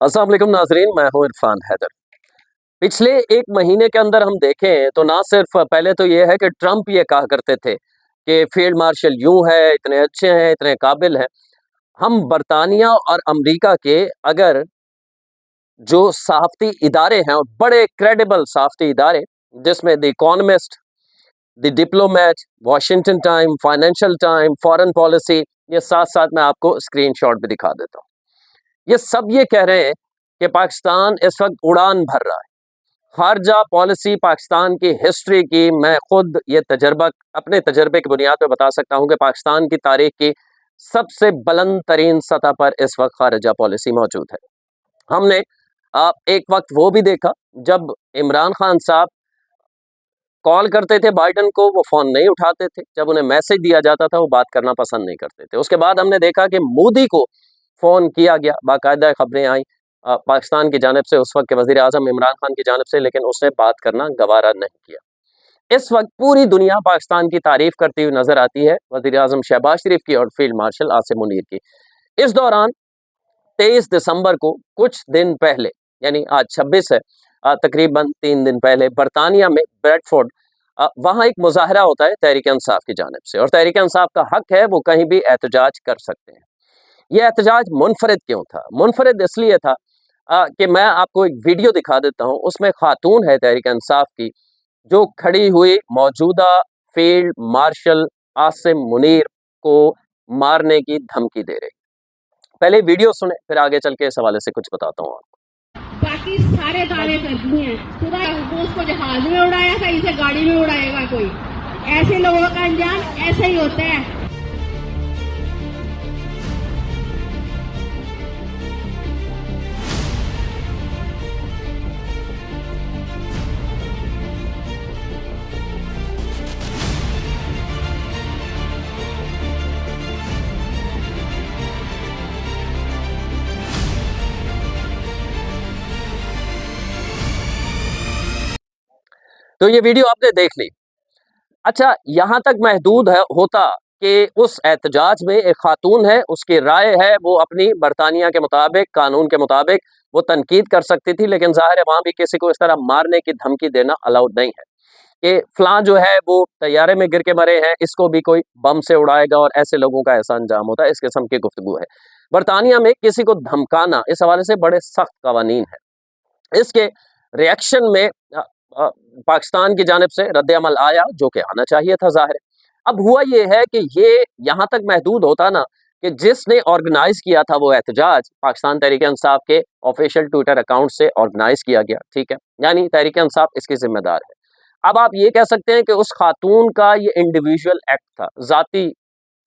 अस्सलाम वालेकुम नाजरीन, मैं हूं इरफान हैदर। पिछले एक महीने के अंदर हम देखें तो ना सिर्फ पहले तो ये है कि ट्रंप ये कहा करते थे कि फील्ड मार्शल यूं है, इतने अच्छे हैं, इतने काबिल हैं। हम बरतानिया और अमेरिका के अगर जो सहाफ़ती इदारे हैं और बड़े क्रेडिबल सहाफ़ती इदारे जिसमें the economist, the diplomat, Washington time, financial time, foreign policy, ये साथ-साथ मैं आपको स्क्रीनशॉट भी दिखा देता हूँ। ये सब ये कह रहे हैं कि पाकिस्तान इस वक्त उड़ान भर रहा है। खारजा पॉलिसी पाकिस्तान की हिस्ट्री की मैं खुद ये तजर्बा अपने तजर्बे की बुनियाद पे बता सकता हूँ कि पाकिस्तान की तारीख की सबसे बुलंद तरीन सतह पर इस वक्त खारजा पॉलिसी मौजूद है। हमने एक वक्त वो भी देखा जब इमरान खान साहब कॉल करते थे बाइडन को, वो फ़ोन नहीं उठाते थे। जब उन्हें मैसेज दिया जाता था वो बात करना पसंद नहीं करते थे। उसके बाद हमने देखा कि मोदी को फ़ोन किया गया, बाकायदा खबरें आई पाकिस्तान की जानिब से, उस वक्त के वज़ीर आज़म इमरान खान की जानिब से, लेकिन उसने बात करना गवारा नहीं किया। इस वक्त पूरी दुनिया पाकिस्तान की तारीफ़ करती हुई नज़र आती है, वज़ीर आज़म शहबाज शरीफ की और फील्ड मार्शल आसिम मुनीर की। इस दौरान 23 दिसंबर को कुछ दिन पहले, यानी आज 26 है, तकरीबन 3 दिन पहले बरतानिया में ब्रेडफोर्ड वहाँ एक मुज़ाहरा होता है तहरीक इंसाफ की जानिब से, और तहरीक इंसाफ का हक है वो कहीं भी एहतजाज कर सकते हैं। ये एहतजाज मुनफरिद क्यों था? मुनफरिद इसलिए था कि मैं आपको एक वीडियो दिखा देता हूँ। उसमें खातून है तहरीक इंसाफ की जो खड़ी हुई मौजूदा फील्ड मार्शल आसिम मुनीर को मारने की धमकी दे रही। पहले वीडियो सुने, फिर आगे चल के इस हवाले से कुछ बताता हूँ आपको। बाकी सारे दावे करती हैं। खुदा उसको जहाज में उड़ाया था, इसे गाड़ी में उड़ाएगा कोई। ऐसे लोगों का अंजाम ऐसे ही होता है। तो ये वीडियो आपने देख ली। अच्छा, यहाँ तक महदूद है होता कि उस एहतजाज में एक खातून है, उसकी राय है, वो अपनी बरतानिया के मुताबिक, कानून के मुताबिक वो तनकीद कर सकती थी, लेकिन ज़ाहिर है वहाँ भी किसी को इस तरह मारने की धमकी देना अलाउड नहीं है कि फ़लाँ जो है वो तैयारे में गिर के मरे हैं, इसको भी कोई बम से उड़ाएगा और ऐसे लोगों का ऐसा अंजाम होता है। इस किस्म की गुफ्तगू है। बरतानिया में किसी को धमकाना इस हवाले से बड़े सख्त कवानीन है। इसके रिएक्शन में पाकिस्तान की जानिब से रद्द-ए-अमल आया, जो कि आना चाहिए था ज़ाहिर है। अब हुआ ये है कि ये यहाँ तक महदूद होता ना कि जिसने ऑर्गेनाइज़ किया था वो एहतजाज पाकिस्तान तहरीक-ए-इंसाफ के ऑफ़िशियल ट्विटर अकाउंट से ऑर्गेनाइज़ किया गया, ठीक है? यानी तहरीक-ए-इंसाफ इसकी ज़िम्मेदार है। अब आप ये कह सकते हैं कि उस खातून का ये इंडिविजुअल एक्ट था, ज़ाती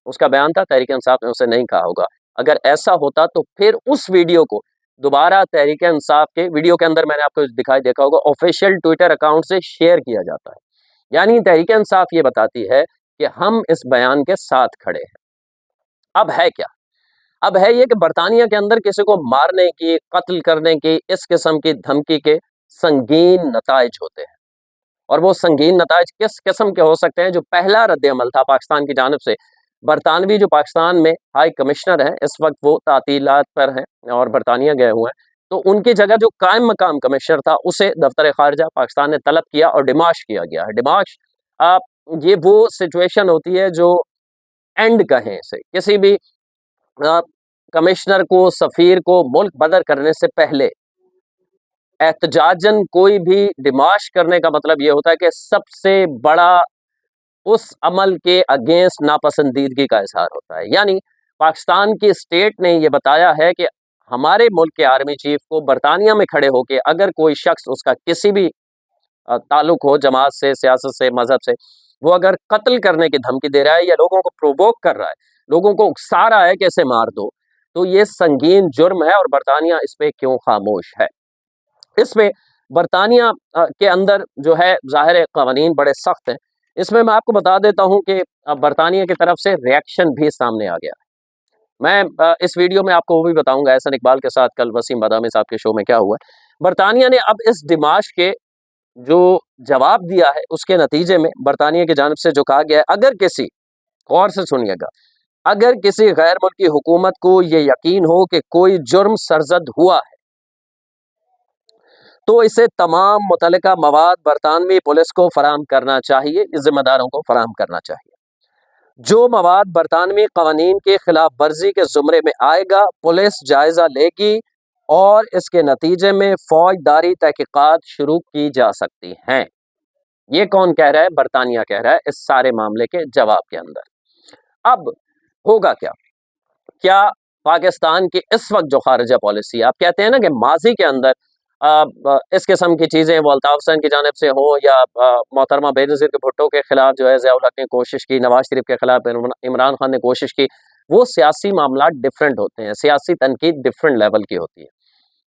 उसका बयान था, तहरीक-ए-इंसाफ ने उसे नहीं कहा होगा। अगर ऐसा होता तो फिर उस वीडियो को दोबारा तहरीक-ए-इंसाफ के वीडियो के अंदर मैंने आपको दिखाई देखा होगा, ऑफ़िशियल ट्विटर अकाउंट से शेयर किया जाता है। यानी तहरीक-ए-इंसाफ ये बताती है कि हम इस बयान के साथ खड़े हैं। अब है क्या? अब है ये कि बरतानिया के अंदर किसी को मारने की, कत्ल करने की, इस किस्म की धमकी के संगीन नताइज होते हैं। और वो संगीन नताइज किस किस्म के हो सकते हैं? जो पहला रद्द-ए-अमल था पाकिस्तान की जानिब से, बरतानवी जो पाकिस्तान में हाई कमिश्नर हैं, इस वक्त वो तातीलात पर हैं और बरतानिया गए हुए हैं। तो उनकी जगह जो कायम मकाम कमिश्नर था, उसे दफ्तर ख़ारिजा पाकिस्तान ने तलब किया और डिमाश किया गया है। डिमाश ये वो सिचुएशन होती है जो एंड कहें इसे, किसी भी कमिश्नर को, सफ़ीर को मुल्क बदर करने से पहले एहतजाजन कोई भी डिमाश करने का मतलब ये होता है कि सबसे बड़ा उस अमल के अगेंस्ट नापसंदीदगी का इज़हार होता है। यानी पाकिस्तान की स्टेट ने ये बताया है कि हमारे मुल्क के आर्मी चीफ को बरतानिया में खड़े होके अगर कोई शख्स, उसका किसी भी ताल्लुक हो जमात से, सियासत से, मज़हब से, वो अगर कत्ल करने की धमकी दे रहा है या लोगों को प्रोवोक कर रहा है, लोगों को उकसा रहा है कि इसे मार दो, तो ये संगीन जुर्म है और बरतानिया इस पे क्यों खामोश है? इसमें बरतानिया के अंदर जो है ज़ाहिर है कवानीन बड़े सख्त हैं। इसमें मैं आपको बता देता हूँ कि बरतानिया की तरफ से रिएक्शन भी सामने आ गया है। मैं इस वीडियो में आपको वो भी बताऊँगा एहसन इकबाल के साथ कल वसीम बादामी साहब के शो में क्या हुआ है। बरतानिया ने अब इस डिमाश के जो जवाब दिया है उसके नतीजे में बरतानिया की जानिब से जो कहा गया है, अगर किसी, गौर से सुनिएगा, अगर किसी गैर मुल्की हुकूमत को ये यकीन हो कि कोई जुर्म सरज़द हुआ है तो इसे तमाम मुतल्लिका मवाद बरतानवी पुलिस को फराहम करना चाहिए, इस जिम्मेदारों को फराहम करना चाहिए। जो मवाद बरतानवी कवानीन की खिलाफ वर्जी के जुमरे में आएगा, पुलिस जायजा लेगी और इसके नतीजे में फौजदारी तहकीकात शुरू की जा सकती हैं। ये कौन कह रहा है? बरतानिया कह रहा है इस सारे मामले के जवाब के अंदर। अब होगा क्या? क्या पाकिस्तान की इस वक्त जो खारिजा पॉलिसी, आप कहते हैं ना कि माजी के अंदर इस किस्म की चीज़ें वो अल्ताफ हुसैन की जानिब से हो या मोहतरमा बेनज़ीर के भुट्टो के खिलाफ जो है ज़ियाउल हक ने कोशिश की, नवाज शरीफ के खिलाफ इमरान खान ने कोशिश की, वो सियासी मामला डिफरेंट होते हैं, सियासी तनकीद डिफरेंट लेवल की होती है।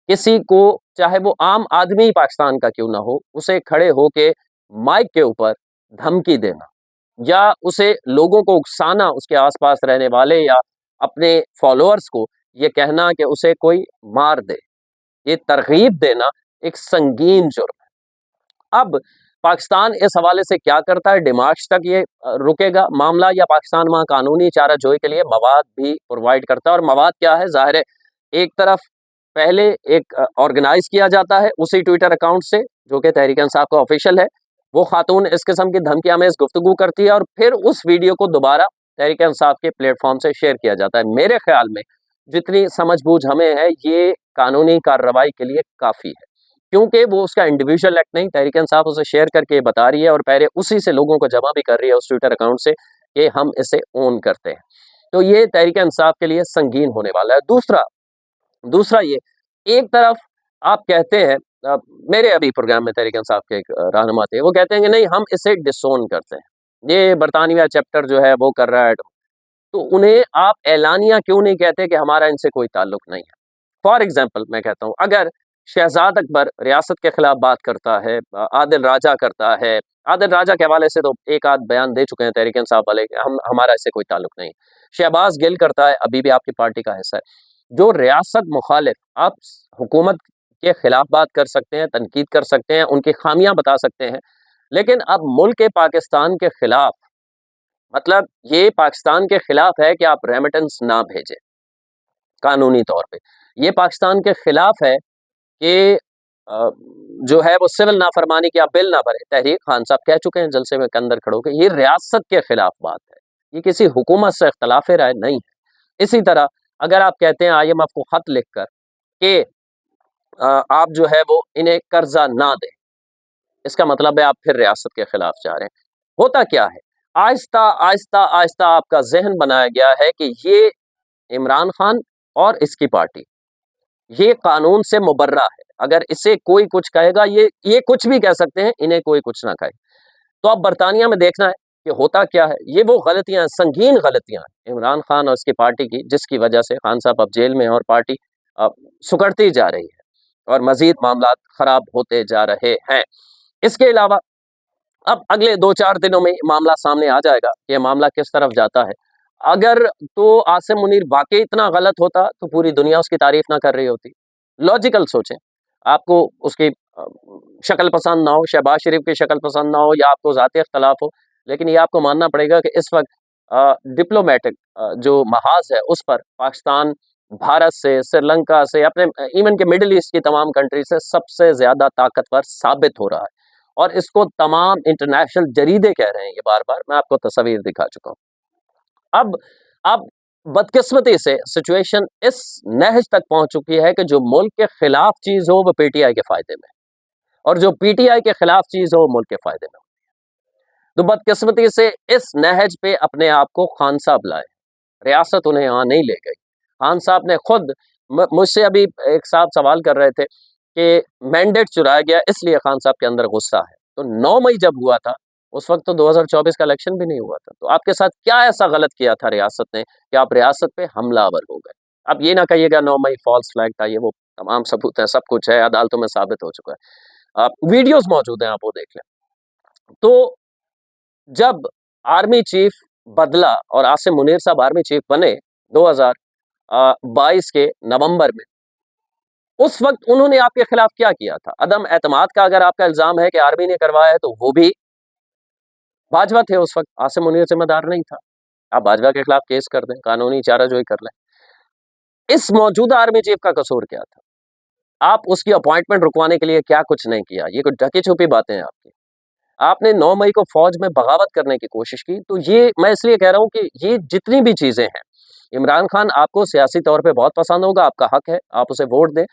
किसी को, चाहे वो आम आदमी पाकिस्तान का क्यों ना हो, उसे खड़े होके माइक के ऊपर धमकी देना या उसे लोगों को उकसाना, उसके आसपास रहने वाले या अपने फॉलोअर्स को ये कहना कि उसे कोई मार दे, ये तरगीब देना एक संगीन जुर्म है। अब पाकिस्तान इस हवाले से क्या करता है? डिमार्च तक ये रुकेगा मामला या पाकिस्तान वहाँ कानूनी चाराजोई के लिए मवाद भी प्रोवाइड करता है? और मवाद क्या है? जाहिर है, एक तरफ पहले एक ऑर्गेनाइज किया जाता है उसी ट्विटर अकाउंट से जो कि तहरीक इंसाफ का ऑफिशियल है, वो खातून इस किस्म की धमकियां में गुफ्तगू करती है और फिर उस वीडियो को दोबारा तहरीक इंसाफ के प्लेटफॉर्म से शेयर किया जाता है। मेरे ख्याल में जितनी समझ बूझ हमें है, ये कानूनी कार्रवाई के लिए काफ़ी है, क्योंकि वो उसका इंडिविजुअल एक्ट नहीं, तहरीक इंसाफ उसे शेयर करके बता रही है और पहले उसी से लोगों को जमा भी कर रही है उस ट्विटर अकाउंट से कि हम इसे ओन करते हैं। तो ये तहरीक इंसाफ के लिए संगीन होने वाला है। दूसरा ये, एक तरफ आप कहते हैं, मेरे अभी प्रोग्राम में तहरीक इंसाफ के एक रहनुमा थे, वो कहते हैं कि नहीं हम इसे डिसोन करते हैं, ये बरतानिया चैप्टर जो है वो कर रहा है, तो उन्हें आप एलानिया क्यों नहीं कहते कि हमारा इनसे कोई ताल्लुक नहीं है? फॉर एग्जाम्पल मैं कहता हूँ, अगर शहजाद अकबर रियासत के खिलाफ बात करता है, आदिल राजा करता है, आदिल राजा के हवाले से तो एक आध बयान दे चुके हैं तहरीक इंसाफ वाले, हमारा इससे कोई ताल्लुक नहीं। शहबाज गिल करता है, अभी भी आपकी पार्टी का हिस्सा है। जो रियासत मुखालिफ, आप हुकूमत के खिलाफ बात कर सकते हैं, तनकीद कर सकते हैं, उनकी खामियां बता सकते हैं, लेकिन अब मुल्क पाकिस्तान के खिलाफ, मतलब ये पाकिस्तान के खिलाफ है कि आप रेमिटेंस ना भेजें कानूनी तौर पे, ये पाकिस्तान के खिलाफ है कि जो है वो सिविल नाफरमानी की आप बिल ना भरे, तहरीर खान साहब कह चुके हैं जलसे में के अंदर खड़ो के, ये रियासत के खिलाफ बात है, ये किसी हुकूमत से इख्तलाफ राय नहीं है। इसी तरह अगर आप कहते हैं IMF को खत लिखकर कि आप जो है वो इन्हें कर्जा ना दें, इसका मतलब है आप फिर रियासत के खिलाफ जा रहे हैं। होता क्या है, आहिस्ता आहिस्ता आहिस्ता आपका जहन बनाया गया है कि ये इमरान खान और इसकी पार्टी ये कानून से मुबर्रा है, अगर इसे कोई कुछ कहेगा, ये कुछ भी कह सकते हैं, इन्हें कोई कुछ ना कहे। तो अब बरतानिया में देखना है कि होता क्या है। ये वो गलतियां, संगीन गलतियां हैं इमरान खान और उसकी पार्टी की, जिसकी वजह से खान साहब अब जेल में और पार्टी अब सुकड़ती जा रही है और मजीद मामला खराब होते जा रहे हैं। इसके अलावा अब अगले 2-4 दिनों में मामला सामने आ जाएगा कि मामला किस तरफ जाता है। अगर तो आसिम मुनीर वाकई इतना गलत होता तो पूरी दुनिया उसकी तारीफ ना कर रही होती। लॉजिकल सोचें, आपको उसकी शक्ल पसंद ना हो, शहबाज शरीफ की शक्ल पसंद ना हो या आपको ज़ाती इख्तलाफ हो, लेकिन ये आपको मानना पड़ेगा कि इस वक्त डिप्लोमेटिक जो महाज है उस पर पाकिस्तान भारत से, श्रीलंका से, अपने इवन के मिडिल ईस्ट की तमाम कंट्री से सबसे ज़्यादा ताकतवर साबित हो रहा है और इसको तमाम इंटरनेशनल जरीदे कह रहे हैं, ये बार-बार मैं आपको तस्वीर दिखा चुका हूँ। अब बदकिस्मती से सिचुएशन इस नहज तक पहुंच चुकी है कि जो मुल्क के खिलाफ चीज हो वो PTI के फायदे में, और जो PTI के खिलाफ चीज हो वो मुल्क के फायदे में। तो बदकिस्मती से इस नहज पे अपने आप को खान साहब लाए, रियासत उन्हें यहाँ नहीं ले गई। खान साहब ने खुद, मुझसे अभी एक साहब सवाल कर रहे थे कि मैंडेट चुराया गया, इसलिए खान साहब के अंदर गुस्सा है। तो 9 मई जब हुआ था उस वक्त तो 2024 का इलेक्शन भी नहीं हुआ था, तो आपके साथ क्या ऐसा गलत किया था रियासत ने कि आप रियासत पे हमलावर हो गए? अब ये ना कहिएगा 9 मई फॉल्स फ्लैग था, ये वो तमाम सबूत है, सब कुछ है, अदालतों में साबित हो चुका है, आप वीडियोस मौजूद हैं, आप वो देख लें। तो जब आर्मी चीफ बदला और आसिम मुनीर साहब आर्मी चीफ बने 2022 के नवंबर में, उस वक्त उन्होंने आपके खिलाफ क्या किया था? अदम एतमाद का अगर आपका इल्जाम है कि आर्मी ने करवाया है, तो वो भी भाजपा थे उस वक्त, आसिम मुनीर जिम्मेदार नहीं था। आप भाजपा के खिलाफ केस कर दें, कानूनी चाराजोई कर लें। इस मौजूदा आर्मी चीफ का कसूर क्या था? आप उसकी अपॉइंटमेंट रुकवाने के लिए क्या कुछ नहीं किया। ये कुछ ढकी छुपी बातें हैं आपकी। आपने 9 मई को फौज में बगावत करने की कोशिश की, तो ये मैं इसलिए कह रहा हूँ कि ये जितनी भी चीजें हैं, इमरान खान आपको सियासी तौर पे बहुत पसंद होगा, आपका हक है, आप उसे वोट दें,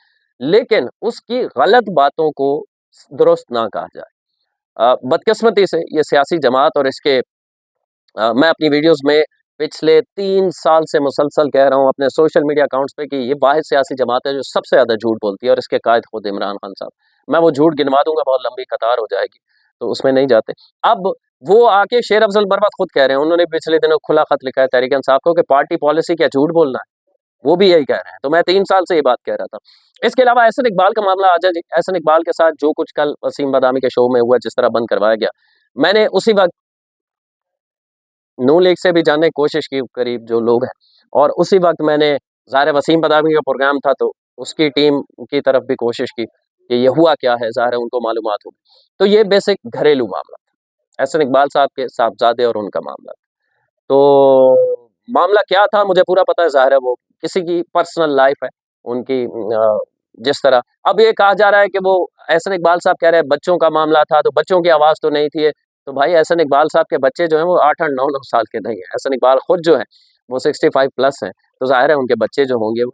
लेकिन उसकी गलत बातों को दुरुस्त ना कहा जाए। बदकिस्मती से ये सियासी जमात और इसके मैं अपनी वीडियोस में पिछले 3 साल से मुसलसल कह रहा हूँ अपने सोशल मीडिया अकाउंट्स पे कि ये वाहिद सियासी जमात है जो सबसे ज़्यादा झूठ बोलती है और इसके कायद खुद इमरान खान साहब। मैं वो झूठ गिनवा दूंगा, बहुत लंबी कतार हो जाएगी, तो उसमें नहीं जाते। अब वो आके शेर अफजल बरवत खुद कह रहे हैं, उन्होंने पिछले दिनों खुला खत लिखा है तहरीक इंसाफ को कि पार्टी पॉलिसी क्या झूठ बोलना है, वो भी यही कह रहे हैं। तो मैं 3 साल से ये बात कह रहा था। इसके अलावा एहसन इकबाल का मामला आ जाए जी, एहसन इकबाल के साथ जो कुछ कल वसीम बदामी के शो में हुआ, जिस तरह बंद करवाया गया, मैंने उसी वक्त नून लीग से भी जानने की कोशिश की करीब जो लोग हैं, और उसी वक्त मैंने ज़ाहिर वसीम बदामी का प्रोग्राम था तो उसकी टीम की तरफ भी कोशिश की कि ये हुआ क्या है, ज़ाहिर है उनको मालूमात होगी। तो ये बेसिक घरेलू मामला था, एहसन इकबाल साहब के साहबजादे और उनका मामला। तो मामला क्या था मुझे पूरा पता है, ज़ाहिर है वो किसी की पर्सनल लाइफ है, उनकी जिस तरह अब ये कहा जा रहा है कि वो एहसन इकबाल साहब कह रहे हैं बच्चों का मामला था तो बच्चों की आवाज़ तो नहीं थी। तो भाई एहसन इकबाल साहब के बच्चे जो हैं वो 8-8, 9-9 साल के नहीं हैं। एहसन इकबाल खुद जो हैं वो 65 प्लस हैं, तो ज़ाहिर है उनके बच्चे जो होंगे वो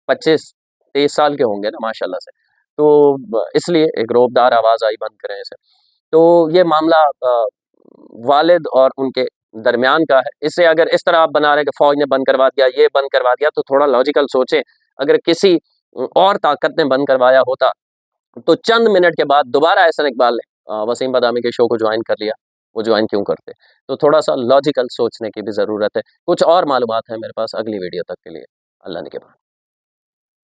25-23 साल के होंगे ना माशाल्लाह से। तो इसलिए एक रौबदार आवाज़ आई, बंद करें इसे। तो ये मामला वालिद और उनके दरमियान का है। इसे अगर इस तरह आप बना रहे हैं कि फ़ौज ने बंद करवा दिया, ये बंद करवा दिया, तो थोड़ा लॉजिकल सोचें। अगर किसी और ताकत ने बंद करवाया होता तो चंद मिनट के बाद दोबारा एहसन इकबाल ने वसीम बदामी के शो को ज्वाइन कर लिया, वो ज्वाइन क्यों करते? तो थोड़ा-सा लॉजिकल सोचने की भी ज़रूरत है। कुछ और मालूमात है मेरे पास अगली वीडियो तक के लिए। अल्लाह ने के बाद।